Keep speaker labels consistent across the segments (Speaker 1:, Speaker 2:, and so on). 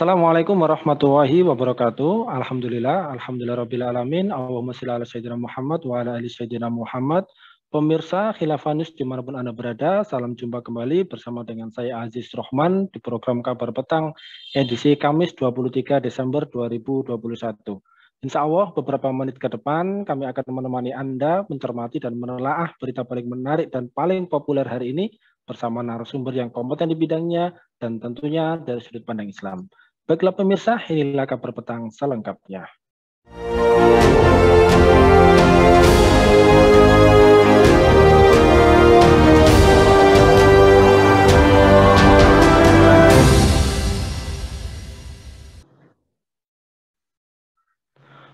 Speaker 1: Assalamualaikum warahmatullahi wabarakatuh. Alhamdulillah rabbil alamin. Allahumma shalli ala sayyidina Muhammad wa ala ali sayyidina Muhammad. Pemirsa Khilafanus dimanapun Anda berada, salam jumpa kembali bersama dengan saya Aziz Rohman di program Kabar Petang edisi Kamis 23 Desember 2021. Insya Allah beberapa menit ke depan kami akan menemani Anda mencermati dan menelaah berita paling menarik dan paling populer hari ini bersama narasumber yang kompeten di bidangnya dan tentunya dari sudut pandang Islam. Baiklah pemirsa, inilah Kabar Petang selengkapnya.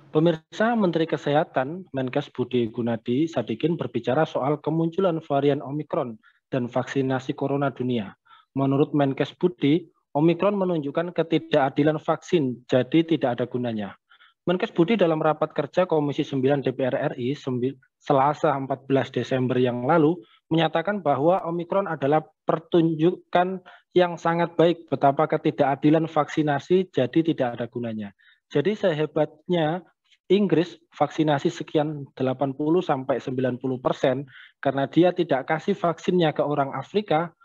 Speaker 1: Pemirsa, Menteri Kesehatan Menkes Budi Gunadi Sadikin berbicara soal kemunculan varian Omikron dan vaksinasi corona dunia. Menurut Menkes Budi, Omikron menunjukkan ketidakadilan vaksin, jadi tidak ada gunanya. Menkes Budi dalam rapat kerja Komisi 9 DPR RI Selasa 14 Desember yang lalu menyatakan bahwa Omikron adalah pertunjukan yang sangat baik betapa ketidakadilan vaksinasi jadi tidak ada gunanya. Jadi sehebatnya Inggris vaksinasi sekian 80-90% karena dia tidak kasih vaksinnya ke orang Afrika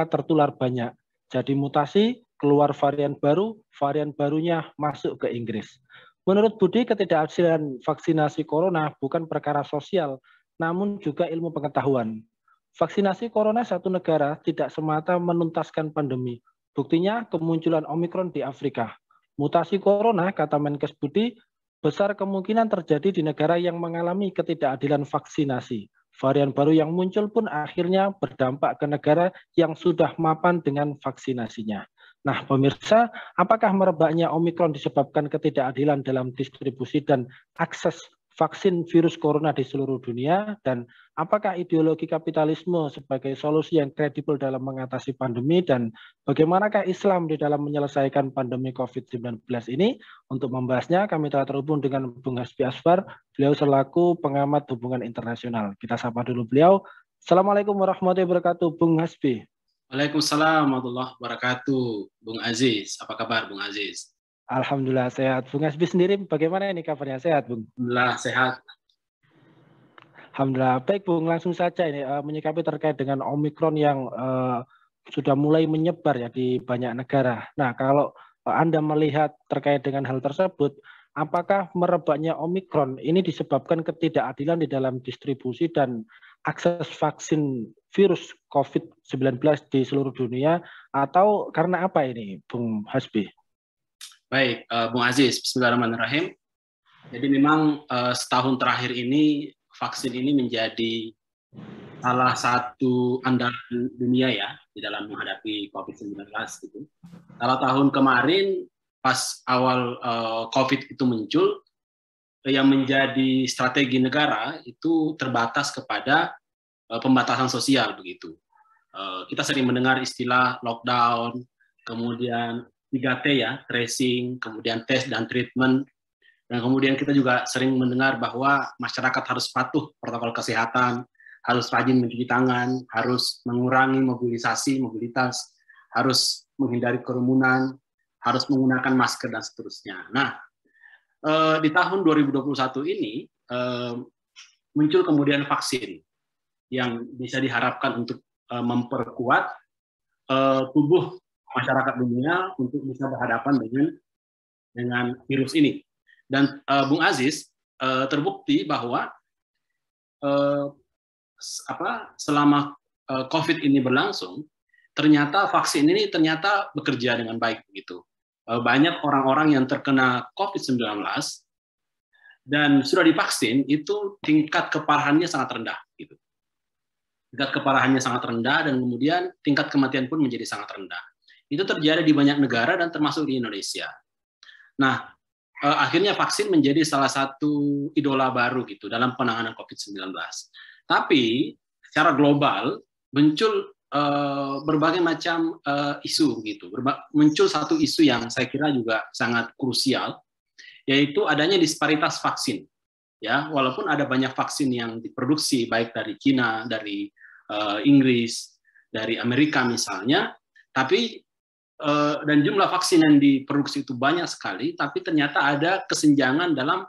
Speaker 1: tertular banyak. Jadi mutasi, keluar varian barunya masuk ke Inggris. Menurut Budi, ketidakadilan vaksinasi corona bukan perkara sosial, namun juga ilmu pengetahuan. Vaksinasi corona satu negara tidak semata menuntaskan pandemi. Buktinya kemunculan Omikron di Afrika. Mutasi corona, kata Menkes Budi, besar kemungkinan terjadi di negara yang mengalami ketidakadilan vaksinasi. Varian baru yang muncul pun akhirnya berdampak ke negara yang sudah mapan dengan vaksinasinya. Nah, pemirsa, apakah merebaknya Omikron disebabkan ketidakadilan dalam distribusi dan akses vaksin virus corona di seluruh dunia? Dan apakah ideologi kapitalisme sebagai solusi yang kredibel dalam mengatasi pandemi? Dan bagaimanakah Islam di dalam menyelesaikan pandemi COVID-19 ini? Untuk membahasnya, kami telah terhubung dengan Bung Hasbi Asfar. Beliau selaku pengamat hubungan internasional. Kita sapa dulu beliau. Assalamualaikum warahmatullahi wabarakatuh, Bung Hasbi.
Speaker 2: Waalaikumsalam warahmatullahi wabarakatuh, Bung Aziz. Apa kabar, Bung Aziz?
Speaker 1: Alhamdulillah sehat. Bung Hasbi sendiri bagaimana ini kabarnya? Sehat, Bung?
Speaker 2: Alhamdulillah sehat.
Speaker 1: Alhamdulillah. Baik, Bung, langsung saja ini menyikapi terkait dengan Omikron yang sudah mulai menyebar ya di banyak negara. Nah, kalau Anda melihat terkait dengan hal tersebut, apakah merebaknya Omikron ini disebabkan ketidakadilan di dalam distribusi dan akses vaksin virus COVID-19 di seluruh dunia, atau karena apa ini, Bung Hasbi?
Speaker 2: Baik, Bung Aziz, bismillahirrahmanirrahim. Jadi memang setahun terakhir ini vaksin ini menjadi salah satu andalan dunia ya di dalam menghadapi COVID-19 gitu. Kalau tahun kemarin pas awal COVID itu muncul, yang menjadi strategi negara itu terbatas kepada pembatasan sosial begitu. Kita sering mendengar istilah lockdown, kemudian 3T ya, tracing, kemudian tes dan treatment, dan kemudian kita juga sering mendengar bahwa masyarakat harus patuh protokol kesehatan, harus rajin mencuci tangan, harus mengurangi mobilitas, harus menghindari kerumunan, harus menggunakan masker dan seterusnya. Nah, di tahun 2021 ini muncul kemudian vaksin yang bisa diharapkan untuk memperkuat tubuh masyarakat dunia untuk bisa berhadapan dengan virus ini. Dan Bung Aziz, terbukti bahwa selama COVID ini berlangsung, ternyata vaksin ini ternyata bekerja dengan baik begitu. Banyak orang-orang yang terkena COVID-19 dan sudah divaksin itu tingkat keparahannya sangat rendah gitu. Tingkat keparahannya sangat rendah dan kemudian tingkat kematian pun menjadi sangat rendah. Itu terjadi di banyak negara dan termasuk di Indonesia. Nah, akhirnya vaksin menjadi salah satu idola baru gitu dalam penanganan COVID-19. Tapi secara global muncul berbagai macam isu gitu. Muncul satu isu yang saya kira juga sangat krusial, yaitu adanya disparitas vaksin. Ya, walaupun ada banyak vaksin yang diproduksi baik dari Cina, dari Inggris, dari Amerika misalnya, tapi dan jumlah vaksin yang diproduksi itu banyak sekali, tapi ternyata ada kesenjangan dalam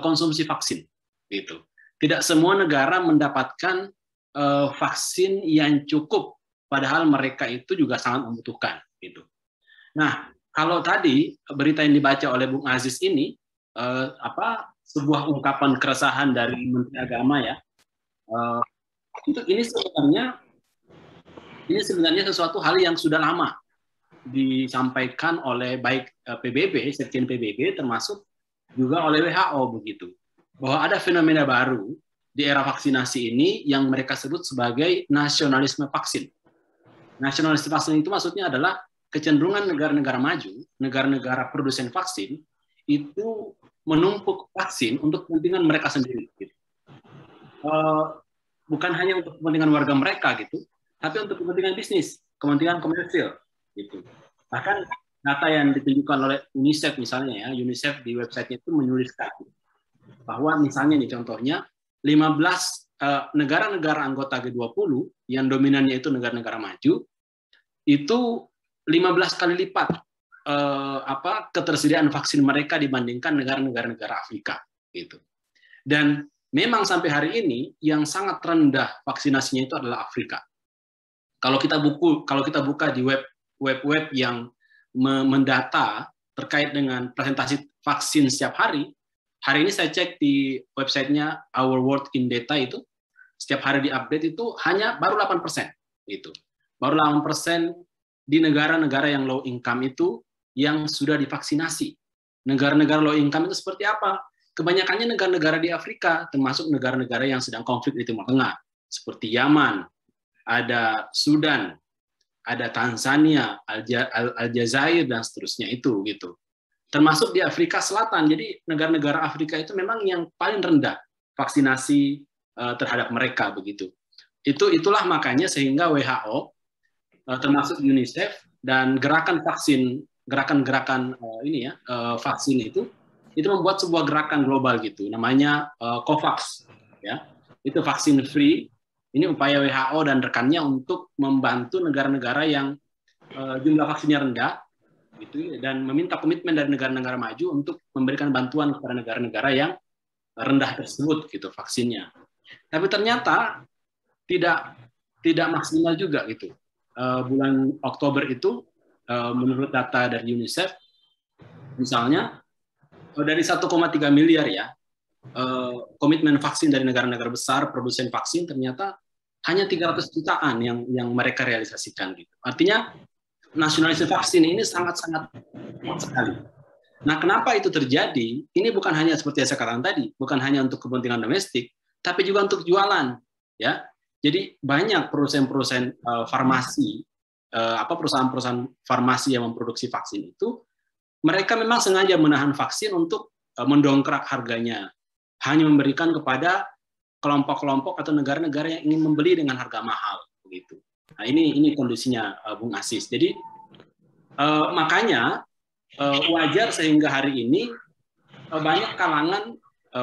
Speaker 2: konsumsi vaksin. Gitu. Tidak semua negara mendapatkan vaksin yang cukup, padahal mereka itu juga sangat membutuhkan. Gitu. Nah, kalau tadi berita yang dibaca oleh Bung Aziz ini, sebuah ungkapan keresahan dari Menteri Agama ya, ini sebenarnya sesuatu hal yang sudah lama disampaikan oleh baik PBB, Sekjen PBB, termasuk juga oleh WHO begitu, bahwa ada fenomena baru di era vaksinasi ini yang mereka sebut sebagai nasionalisme vaksin. Nasionalisme vaksin itu maksudnya adalah kecenderungan negara-negara maju, negara-negara produsen vaksin itu menumpuk vaksin untuk kepentingan mereka sendiri. Gitu. Bukan hanya untuk kepentingan warga mereka gitu, tapi untuk kepentingan bisnis, kepentingan komersil. Gitu. Bahkan data yang ditunjukkan oleh UNICEF misalnya ya, UNICEF di website-nya itu menuliskan bahwa misalnya nih contohnya 15 negara-negara anggota G20 yang dominannya itu negara-negara maju itu 15 kali lipat ketersediaan vaksin mereka dibandingkan negara-negara Afrika gitu. Dan memang sampai hari ini yang sangat rendah vaksinasinya itu adalah Afrika. Kalau kita buka di web yang mendata terkait dengan presentasi vaksin setiap hari ini saya cek di websitenya Our World in Data itu, setiap hari diupdate itu baru 8%. Itu. Baru 8% di negara-negara yang low income itu yang sudah divaksinasi. Negara-negara low income itu seperti apa? Kebanyakannya negara-negara di Afrika, termasuk negara-negara yang sedang konflik di Timur Tengah, seperti Yaman, ada Sudan, ada Tanzania, Aljazair dan seterusnya itu gitu. Termasuk di Afrika Selatan. Jadi negara-negara Afrika itu memang yang paling rendah vaksinasi terhadap mereka begitu. Itulah makanya sehingga WHO termasuk UNICEF dan gerakan vaksin itu membuat sebuah gerakan global gitu namanya COVAX ya. Itu vaksin free. Ini upaya WHO dan rekannya untuk membantu negara-negara yang jumlah vaksinnya rendah, gitu, dan meminta komitmen dari negara-negara maju untuk memberikan bantuan kepada negara-negara yang rendah tersebut, gitu, vaksinnya. Tapi ternyata tidak maksimal juga, gitu. Bulan Oktober itu, menurut data dari UNICEF, misalnya dari 1,3 miliar ya. Komitmen vaksin dari negara-negara besar produsen vaksin ternyata hanya 300 jutaan yang mereka realisasikan gitu. Artinya nasionalisme vaksin ini sangat-sangat sekali. Nah, kenapa itu terjadi? Ini bukan hanya seperti yang saya katakan tadi, bukan hanya untuk kepentingan domestik, tapi juga untuk jualan, ya. Jadi banyak perusahaan-perusahaan farmasi, perusahaan-perusahaan farmasi yang memproduksi vaksin itu, mereka memang sengaja menahan vaksin untuk mendongkrak harganya. Hanya memberikan kepada kelompok-kelompok atau negara-negara yang ingin membeli dengan harga mahal begitu. Nah, ini kondisinya Bung Aziz. Jadi makanya wajar sehingga hari ini banyak kalangan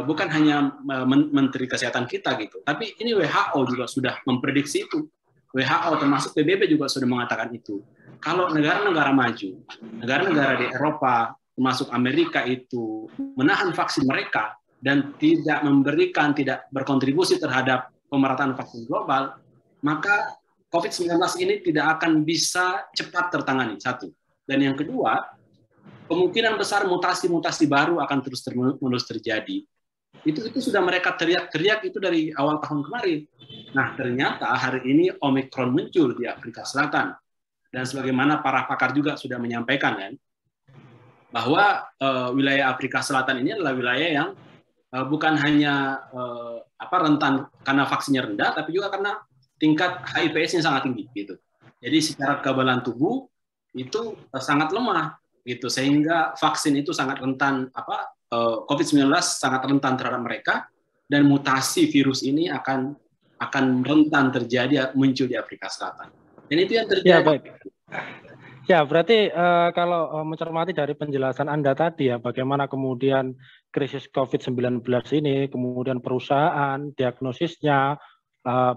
Speaker 2: bukan hanya Menteri Kesehatan kita gitu, tapi ini WHO juga sudah memprediksi itu. WHO termasuk PBB juga sudah mengatakan itu. Kalau negara-negara maju, negara-negara di Eropa termasuk Amerika itu menahan vaksin mereka dan tidak berkontribusi terhadap pemerataan vaksin global, maka COVID-19 ini tidak akan bisa cepat tertangani, satu. Dan yang kedua, kemungkinan besar mutasi-mutasi baru akan terus-menerus terjadi. Itu sudah mereka teriak-teriak itu dari awal tahun kemarin. Nah, ternyata hari ini Omikron muncul di Afrika Selatan. Dan sebagaimana para pakar juga sudah menyampaikan kan, bahwa wilayah Afrika Selatan ini adalah wilayah yang bukan hanya rentan karena vaksinnya rendah, tapi juga karena tingkat HIV-nya sangat tinggi gitu. Jadi secara kekebalan tubuh itu sangat lemah gitu, sehingga vaksin itu sangat rentan COVID-19 sangat rentan terhadap mereka, dan mutasi virus ini akan rentan terjadi muncul di Afrika Selatan. Dan itu yang terjadi.
Speaker 1: Ya, baik. Ya, berarti kalau mencermati dari penjelasan Anda tadi ya, bagaimana kemudian krisis COVID-19 ini, kemudian perusahaan, diagnosisnya,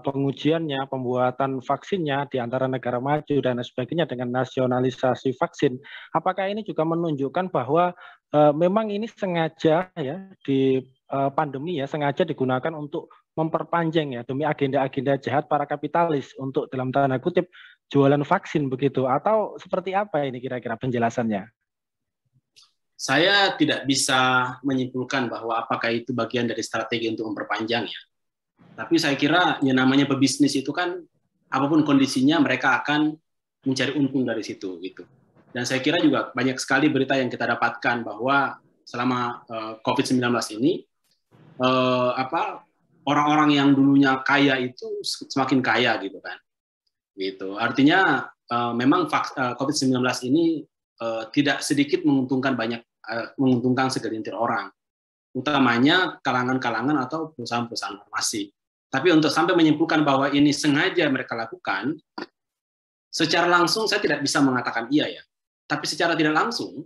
Speaker 1: pengujiannya, pembuatan vaksinnya di antara negara maju dan sebagainya dengan nasionalisasi vaksin. Apakah ini juga menunjukkan bahwa memang ini sengaja ya di pandemi ya sengaja digunakan untuk memperpanjang ya demi agenda-agenda jahat para kapitalis untuk dalam tanda kutip jualan vaksin begitu, atau seperti apa ini kira-kira penjelasannya?
Speaker 2: Saya tidak bisa menyimpulkan bahwa apakah itu bagian dari strategi untuk memperpanjang ya. Tapi saya kira yang namanya pebisnis itu kan apapun kondisinya mereka akan mencari untung dari situ gitu. Dan saya kira juga banyak sekali berita yang kita dapatkan bahwa selama COVID-19 ini orang-orang yang dulunya kaya itu semakin kaya gitu kan. Gitu. Artinya memang COVID-19 ini tidak sedikit menguntungkan segelintir orang, utamanya kalangan-kalangan atau perusahaan-perusahaan farmasi. Tapi untuk sampai menyimpulkan bahwa ini sengaja mereka lakukan, secara langsung saya tidak bisa mengatakan iya ya. Tapi secara tidak langsung,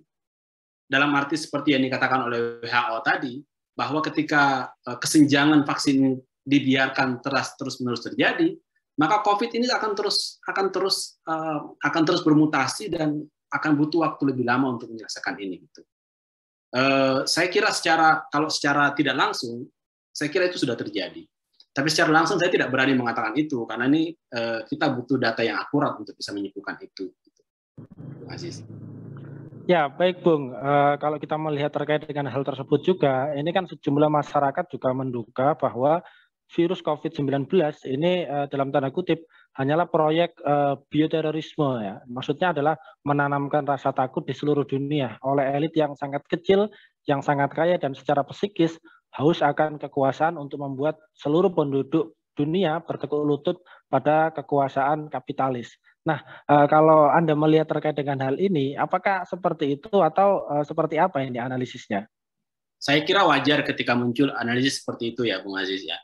Speaker 2: dalam arti seperti yang dikatakan oleh WHO tadi, bahwa ketika kesenjangan vaksin dibiarkan terus-menerus terjadi, maka COVID ini akan terus bermutasi dan akan butuh waktu lebih lama untuk menyelesaikan ini. Gitu. Saya kira kalau secara tidak langsung, saya kira itu sudah terjadi. Tapi secara langsung saya tidak berani mengatakan itu, karena ini kita butuh data yang akurat untuk bisa menyimpulkan itu. Terima kasih.
Speaker 1: Ya, baik Bung. Kalau kita melihat terkait dengan hal tersebut juga, ini kan sejumlah masyarakat juga menduga bahwa virus COVID-19 ini dalam tanda kutip hanyalah proyek bioterorisme ya. Maksudnya adalah menanamkan rasa takut di seluruh dunia oleh elit yang sangat kecil, yang sangat kaya dan secara psikis haus akan kekuasaan untuk membuat seluruh penduduk dunia bertekuk lutut pada kekuasaan kapitalis. Nah, kalau Anda melihat terkait dengan hal ini, apakah seperti itu atau seperti apa ini analisisnya?
Speaker 2: Saya kira wajar ketika muncul analisis seperti itu ya, Bung Aziz ya.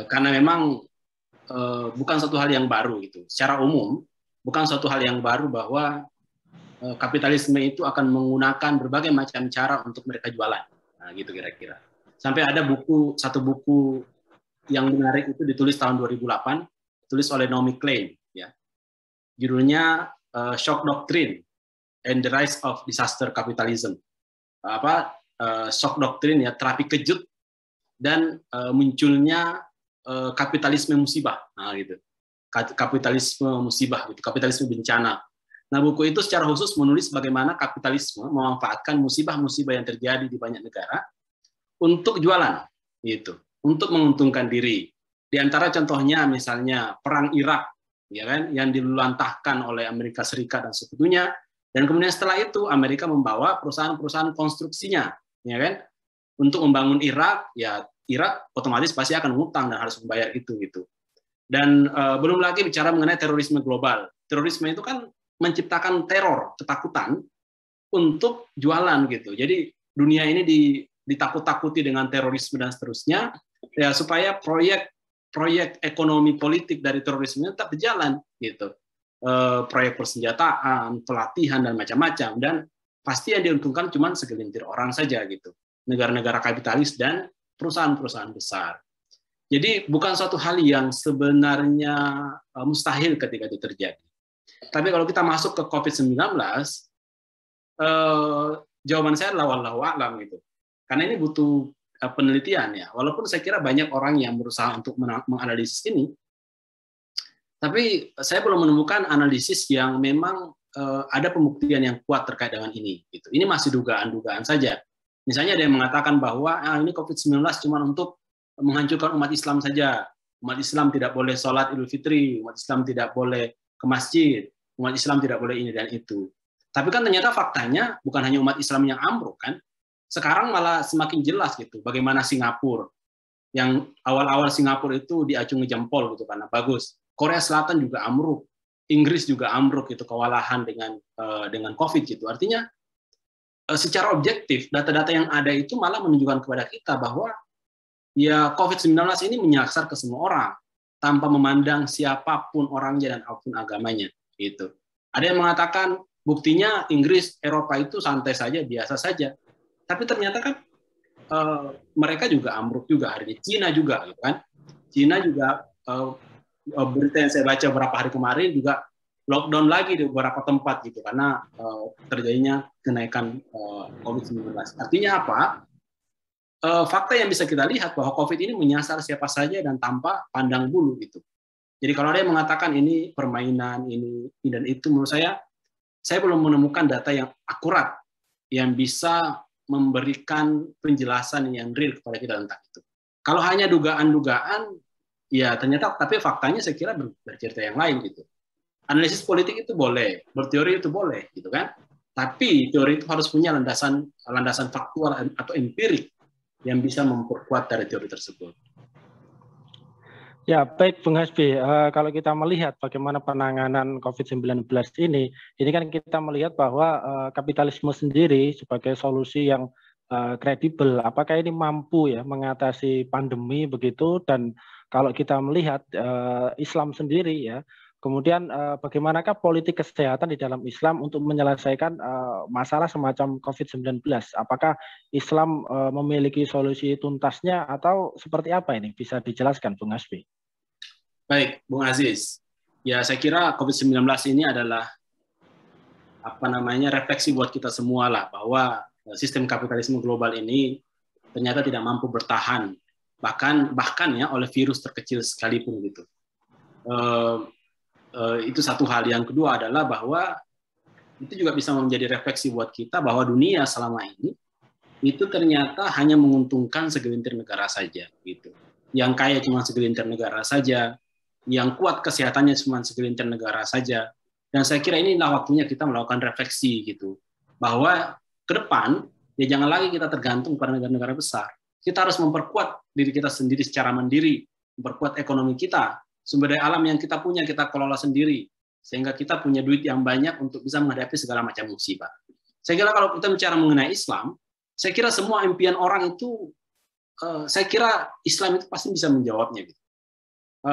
Speaker 2: Karena memang bukan suatu hal yang baru gitu. Secara umum, bukan suatu hal yang baru bahwa kapitalisme itu akan menggunakan berbagai macam cara untuk mereka jualan. Nah, gitu kira-kira. Sampai ada satu buku yang menarik itu ditulis tahun 2008, ditulis oleh Naomi Klein, ya. Judulnya Shock Doctrine and the Rise of Disaster Capitalism. Shock Doctrine ya, terapi kejut dan munculnya kapitalisme musibah, nah gitu. Kapitalisme musibah, gitu. Kapitalisme bencana. Nah, buku itu secara khusus menulis bagaimana kapitalisme memanfaatkan musibah-musibah yang terjadi di banyak negara untuk jualan, gitu, untuk menguntungkan diri. Di antara contohnya misalnya perang Irak, ya kan, yang diluluntahkan oleh Amerika Serikat dan sekutunya, dan kemudian setelah itu Amerika membawa perusahaan-perusahaan konstruksinya, ya kan, untuk membangun Irak, ya Irak otomatis pasti akan ngutang dan harus membayar itu, gitu. Dan belum lagi bicara mengenai terorisme global. Terorisme itu kan menciptakan teror, ketakutan untuk jualan, gitu. Jadi dunia ini ditakut-takuti dengan terorisme dan seterusnya, ya supaya proyek ekonomi politik dari terorisme tetap berjalan, gitu. Proyek persenjataan, pelatihan dan macam-macam, dan pasti yang diuntungkan cuma segelintir orang saja, gitu. Negara-negara kapitalis dan perusahaan-perusahaan besar. Jadi bukan suatu hal yang sebenarnya mustahil ketika itu terjadi. Tapi kalau kita masuk ke COVID-19, jawaban saya adalah wallahu a'lam gitu. Karena ini butuh penelitian ya. Walaupun saya kira banyak orang yang berusaha untuk menganalisis ini, tapi saya belum menemukan analisis yang memang ada pembuktian yang kuat terkait dengan ini. Gitu. Ini masih dugaan-dugaan saja. Misalnya ada yang mengatakan bahwa ini COVID-19 cuma untuk menghancurkan umat Islam saja. Umat Islam tidak boleh sholat Idul Fitri, umat Islam tidak boleh ke masjid, umat Islam tidak boleh ini dan itu. Tapi kan ternyata faktanya bukan hanya umat Islam yang ambruk kan. Sekarang malah semakin jelas gitu bagaimana Singapura, yang awal-awal Singapura itu diacungi jempol gitu karena bagus. Korea Selatan juga ambruk, Inggris juga ambruk gitu, kewalahan dengan COVID gitu. Artinya secara objektif data-data yang ada itu malah menunjukkan kepada kita bahwa ya COVID-19 ini menyasar ke semua orang tanpa memandang siapapun orangnya dan apapun agamanya gitu. Ada yang mengatakan buktinya Inggris, Eropa itu santai saja, biasa saja. Tapi ternyata kan mereka juga ambruk juga, hari ini Cina juga gitu kan. Cina juga berita yang saya baca beberapa hari kemarin juga lockdown lagi di beberapa tempat gitu karena terjadinya kenaikan COVID-19. Artinya apa? Fakta yang bisa kita lihat bahwa COVID ini menyasar siapa saja dan tanpa pandang bulu gitu. Jadi kalau ada yang mengatakan ini permainan, ini dan itu, menurut saya belum menemukan data yang akurat yang bisa memberikan penjelasan yang real kepada kita tentang itu. Kalau hanya dugaan-dugaan, ya ternyata, tapi faktanya saya kira bercerita yang lain gitu. Analisis politik itu boleh, berteori itu boleh, gitu kan? Tapi teori itu harus punya landasan faktual atau empirik yang bisa memperkuat dari teori tersebut.
Speaker 1: Ya, baik Bung Hasbi, kalau kita melihat bagaimana penanganan COVID-19 ini kan kita melihat bahwa kapitalisme sendiri sebagai solusi yang kredibel, apakah ini mampu ya mengatasi pandemi begitu, dan kalau kita melihat Islam sendiri ya, kemudian bagaimanakah politik kesehatan di dalam Islam untuk menyelesaikan masalah semacam COVID-19? Apakah Islam memiliki solusi tuntasnya atau seperti apa ini? Bisa dijelaskan Bung Hasbi?
Speaker 2: Baik, Bung Aziz. Ya, saya kira COVID-19 ini adalah refleksi buat kita semua lah, bahwa sistem kapitalisme global ini ternyata tidak mampu bertahan, bahkan ya oleh virus terkecil sekalipun gitu. Itu satu hal. Yang kedua adalah bahwa itu juga bisa menjadi refleksi buat kita bahwa dunia selama ini itu ternyata hanya menguntungkan segelintir negara saja gitu. Yang kaya cuma segelintir negara saja, yang kuat kesehatannya cuma segelintir negara saja. Dan saya kira inilah waktunya kita melakukan refleksi gitu, bahwa ke depan ya jangan lagi kita tergantung pada negara-negara besar. Kita harus memperkuat diri kita sendiri secara mandiri, memperkuat ekonomi kita, sumber daya alam yang kita punya kita kelola sendiri, sehingga kita punya duit yang banyak untuk bisa menghadapi segala macam musibah. Saya kira kalau kita bicara mengenai Islam, saya kira semua impian orang itu, saya kira Islam itu pasti bisa menjawabnya gitu.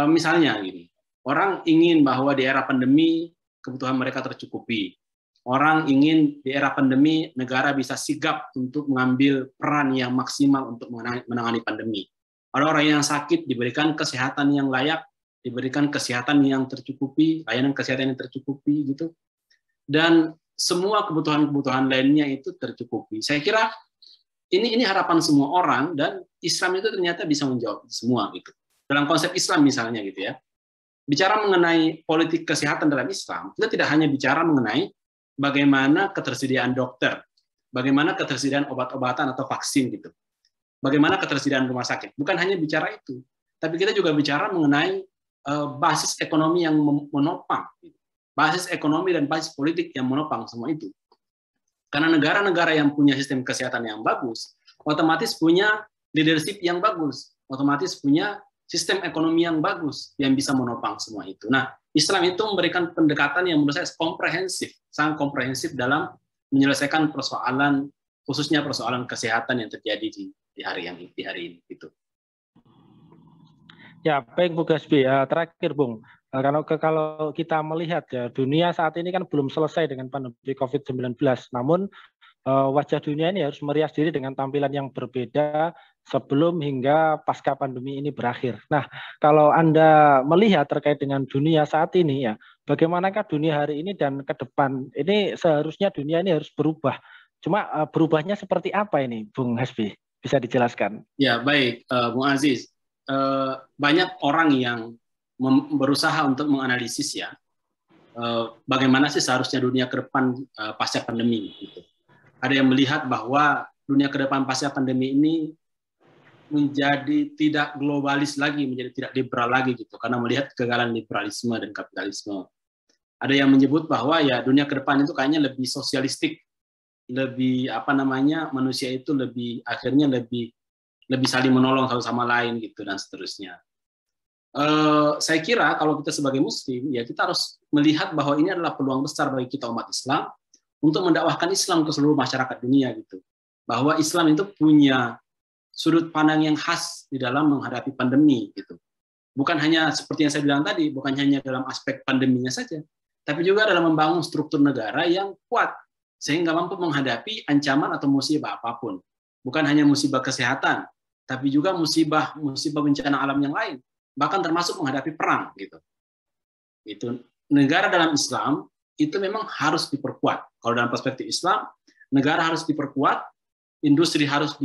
Speaker 2: Misalnya gini, orang ingin bahwa di era pandemi kebutuhan mereka tercukupi. Orang ingin di era pandemi negara bisa sigap untuk mengambil peran yang maksimal untuk menangani pandemi. Ada orang yang sakit diberikan kesehatan yang layak, diberikan kesehatan yang tercukupi, layanan kesehatan yang tercukupi gitu. Dan semua kebutuhan-kebutuhan lainnya itu tercukupi. Saya kira ini harapan semua orang, dan Islam itu ternyata bisa menjawab semua gitu. Dalam konsep Islam misalnya gitu ya, bicara mengenai politik kesehatan dalam Islam, kita tidak hanya bicara mengenai bagaimana ketersediaan dokter, bagaimana ketersediaan obat-obatan atau vaksin gitu, bagaimana ketersediaan rumah sakit. Bukan hanya bicara itu, tapi kita juga bicara mengenai basis ekonomi yang menopang, basis ekonomi dan basis politik yang menopang semua itu. Karena negara-negara yang punya sistem kesehatan yang bagus, otomatis punya leadership yang bagus, otomatis punya sistem ekonomi yang bagus yang bisa menopang semua itu. Nah, Islam itu memberikan pendekatan yang menurut saya komprehensif, sangat komprehensif dalam menyelesaikan persoalan, khususnya persoalan kesehatan yang terjadi di hari ini gitu.
Speaker 1: Ya, baik Bung Hasbi. Terakhir Bung, kalau kita melihat ya, dunia saat ini kan belum selesai dengan pandemi COVID-19, namun wajah dunia ini harus merias diri dengan tampilan yang berbeda sebelum hingga pasca pandemi ini berakhir. Nah, kalau Anda melihat terkait dengan dunia saat ini ya, bagaimanakah dunia hari ini dan ke depan? Ini seharusnya dunia ini harus berubah. Cuma berubahnya seperti apa ini, Bung Hasbi? Bisa dijelaskan?
Speaker 2: Ya, baik, Bung Aziz. Banyak orang yang berusaha untuk menganalisis ya, bagaimana sih seharusnya dunia ke depan pasca pandemi gitu. Ada yang melihat bahwa dunia ke depan pasca pandemi ini menjadi tidak globalis lagi, menjadi tidak liberal lagi gitu, karena melihat kegagalan liberalisme dan kapitalisme. Ada yang menyebut bahwa ya dunia ke depan itu kayaknya lebih sosialistik, lebih manusia itu lebih saling menolong satu sama lain gitu dan seterusnya. Saya kira kalau kita sebagai Muslim ya kita harus melihat bahwa ini adalah peluang besar bagi kita umat Islam untuk mendakwahkan Islam ke seluruh masyarakat dunia gitu. Bahwa Islam itu punya sudut pandang yang khas di dalam menghadapi pandemi gitu. Bukan hanya seperti yang saya bilang tadi, bukan hanya dalam aspek pandeminya saja, tapi juga dalam membangun struktur negara yang kuat sehingga mampu menghadapi ancaman atau musibah apapun. Bukan hanya musibah kesehatan, tapi juga musibah bencana alam yang lain. bahkan termasuk menghadapi perang gitu. Itu negara dalam Islam itu memang harus diperkuat. Kalau dalam perspektif Islam, negara harus diperkuat, industri harus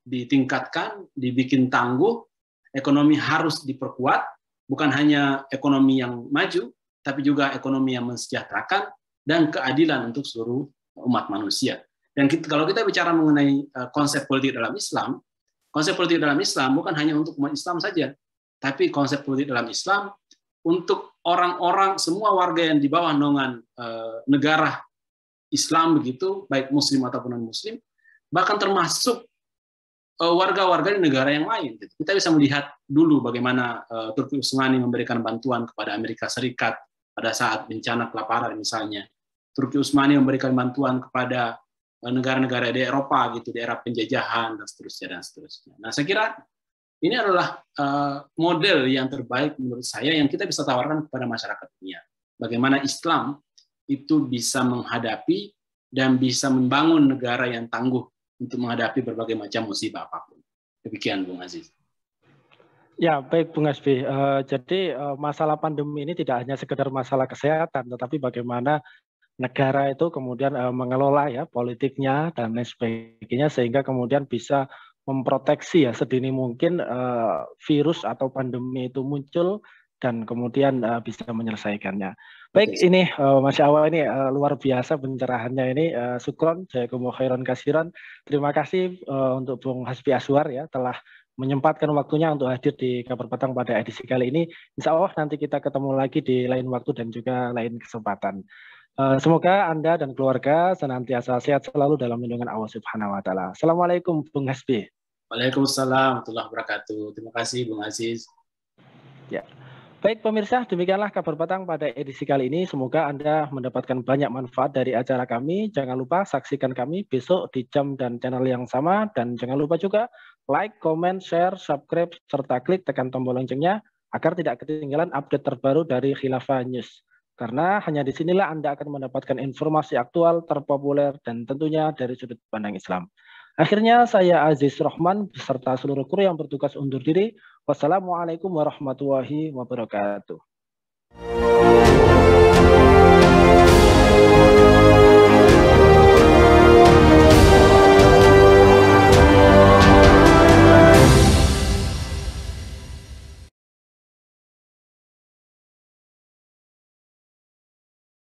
Speaker 2: ditingkatkan, dibikin tangguh, ekonomi harus diperkuat, bukan hanya ekonomi yang maju, tapi juga ekonomi yang mensejahterakan dan keadilan untuk seluruh umat manusia. Dan kalau kita bicara mengenai konsep politik dalam Islam, konsep politik dalam Islam bukan hanya untuk umat Islam saja, tapi konsep politik dalam Islam untuk orang-orang, semua warga yang di bawah naungan negara Islam begitu, baik Muslim ataupun non-Muslim, bahkan termasuk warga-warga di negara yang lain. Kita bisa melihat dulu bagaimana Turki Utsmani memberikan bantuan kepada Amerika Serikat pada saat bencana kelaparan misalnya. Turki Utsmani memberikan bantuan kepada negara-negara di Eropa gitu, di era penjajahan dan seterusnya dan seterusnya. Nah, saya kira ini adalah model yang terbaik menurut saya yang kita bisa tawarkan kepada masyarakat dunia. Bagaimana Islam itu bisa menghadapi dan bisa membangun negara yang tangguh untuk menghadapi berbagai macam musibah apapun. Demikian, Bung Aziz.
Speaker 1: Ya, baik Bung Hasbi. Jadi masalah pandemi ini tidak hanya sekedar masalah kesehatan, tetapi bagaimana negara itu kemudian mengelola ya politiknya dan lain sebagainya sehingga kemudian bisa memproteksi ya sedini mungkin virus atau pandemi itu muncul dan kemudian bisa menyelesaikannya. Baik, ini Masya Allah ini luar biasa pencerahannya ini. Syukron, jazakumullah khairan kasiran. Terima kasih untuk Bung Hasbi Azwar ya telah menyempatkan waktunya untuk hadir di Kabar Petang pada edisi kali ini. Insya Allah nanti kita ketemu lagi di lain waktu dan juga lain kesempatan. Semoga Anda dan keluarga senantiasa sehat selalu dalam lindungan Allah Subhanahu wa Ta'ala. Assalamualaikum, Bung Hasbi.
Speaker 2: Waalaikumsalam warahmatullahi wabarakatuh. Terima kasih, Bung Aziz.
Speaker 1: Ya. Baik pemirsa, demikianlah Kabar Petang pada edisi kali ini. Semoga Anda mendapatkan banyak manfaat dari acara kami. Jangan lupa saksikan kami besok di jam dan channel yang sama. Dan jangan lupa juga like, comment, share, subscribe, serta klik tekan tombol loncengnya agar tidak ketinggalan update terbaru dari Khilafah News. Karena hanya di sinilah Anda akan mendapatkan informasi aktual, terpopuler, dan tentunya dari sudut pandang Islam. Akhirnya saya Aziz Rahman beserta seluruh kru yang bertugas undur diri. Wassalamualaikum warahmatullahi wabarakatuh.